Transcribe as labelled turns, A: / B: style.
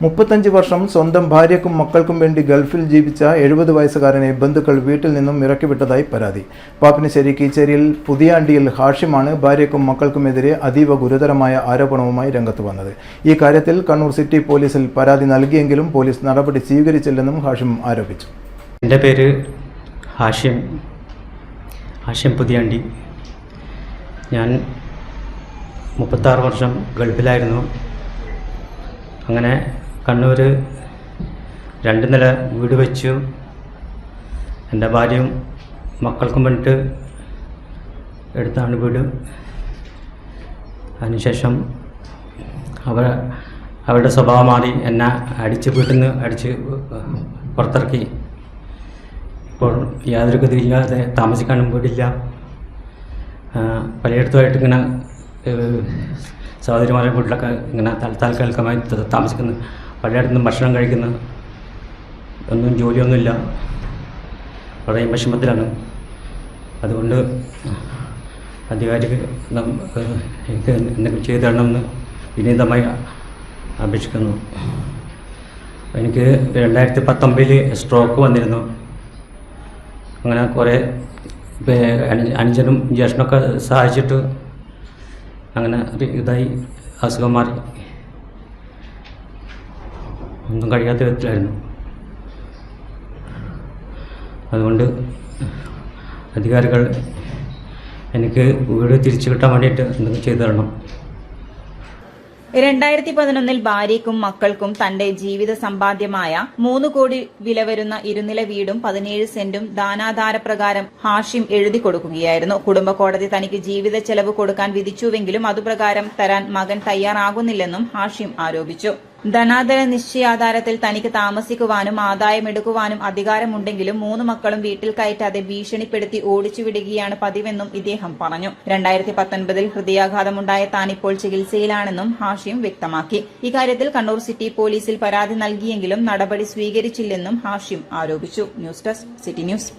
A: 35 വർഷം സ്വന്തം ഭാര്യയ്ക്കും മക്കൾക്കും വേണ്ടി ഗൾഫിൽ ജീവിച്ച 70 വയസ്സുകാരനെ ബന്ധുക്കൾ വീട്ടിൽ നിന്നും ഇറക്കിവിട്ടതായി പരാതി. പാപ്പിനിശ്ശേരി കീച്ചേരിയിൽ പുതിയാണ്ടിയിൽ ഹാഷിമാണ് ഭാര്യയ്ക്കും മക്കൾക്കുമെതിരെ അതീവ ഗുരുതരമായ ആരോപണവുമായി രംഗത്ത് വന്നത്. ഈ കാര്യത്തിൽ കണ്ണൂർ സിറ്റി പോലീസിൽ പരാതി നൽകിയെങ്കിലും പോലീസ് നടപടി സ്വീകരിച്ചില്ലെന്നും ഹാഷിം ആരോപിച്ചു.
B: എൻ്റെ പേര് ഹാഷിം പുതിയാണ്ടി. ഞാൻ 36 വർഷം ഗൾഫിലായിരുന്നു. അങ്ങനെ കണ്ണൂർ 2 നില വീട് വെച്ചു. എൻ്റെ ഭാര്യയും മക്കൾക്കും വേണ്ടിയിട്ട് എടുത്താണ് വീട്. അതിനുശേഷം അവരുടെ സ്വഭാവം മാറി എന്നെ വീട്ടിൽ നിന്ന് അടിച്ച് പുറത്തിറക്കി. ഇപ്പോൾ യാതൊരു ഗതിയില്ലാതെ താമസിക്കാനും വീടില്ല. പലയിടത്തുമായിട്ട് ഇങ്ങനെ സഹോദരിമാരുടെ വീട്ടിലൊക്കെ ഇങ്ങനെ താൽക്കാലികമായി താമസിക്കുന്നു. പലയിടത്തുനിന്നും ഭക്ഷണം കഴിക്കുന്നു. ഒന്നും ജോലിയൊന്നുമില്ല. വളരെ വിഷമത്തിലാണ്. അതുകൊണ്ട് അധികാരികൾ എനിക്ക് എന്തെങ്കിലും ചെയ്തു തരണമെന്ന് വിനീതമായി അപേക്ഷിക്കുന്നു. എനിക്ക് 2019 സ്ട്രോക്ക് വന്നിരുന്നു. അങ്ങനെ കുറേ അനുജനും ജ്യേഷ്ഠനൊക്കെ സഹായിച്ചിട്ട് അങ്ങനെ ഇതായി അസുഖം മാറി. ഒന്നും കഴിയാത്ത വിധത്തിലായിരുന്നു. അതുകൊണ്ട് അധികാരികൾ എനിക്ക് വീട് തിരിച്ചു കിട്ടാൻ വേണ്ടിയിട്ട് എന്തെങ്കിലും ചെയ്തു തരണം.
C: 2011 ഭാര്യയ്ക്കും മക്കൾക്കും തന്റെ ജീവിത സമ്പാദ്യമായ 3 കോടി വില വരുന്ന ഇരുനില വീടും 17 സെന്റും ദാനാധാരപ്രകാരം ഹാഷിം എഴുതി കൊടുക്കുകയായിരുന്നു. കുടുംബ കോടതി തനിക്ക് ജീവിത ചെലവ് കൊടുക്കാൻ വിധിച്ചുവെങ്കിലും അതുപ്രകാരം തരാൻ മകൻ തയ്യാറാകുന്നില്ലെന്നും ഹാഷിം ആരോപിച്ചു. ധനാധര നിശ്ചയാധാരത്തിൽ തനിക്ക് താമസിക്കുവാനും ആദായമെടുക്കുവാനും അധികാരമുണ്ടെങ്കിലും 3 മക്കളും വീട്ടിൽ കയറ്റാതെ ഭീഷണിപ്പെടുത്തി ഓടിച്ചുവിടുകയാണ് പതിവെന്നും ഇദ്ദേഹം പറഞ്ഞു. 2019 ഹൃദയാഘാതമുണ്ടായ താനിപ്പോൾ ചികിത്സയിലാണെന്നും ഹാഷിം വ്യക്തമാക്കി. ഇക്കാര്യത്തിൽ കണ്ണൂർ സിറ്റി പോലീസിൽ പരാതി നൽകിയെങ്കിലും നടപടി സ്വീകരിച്ചില്ലെന്നും ഹാഷിം ആരോപിച്ചു. News desk city news.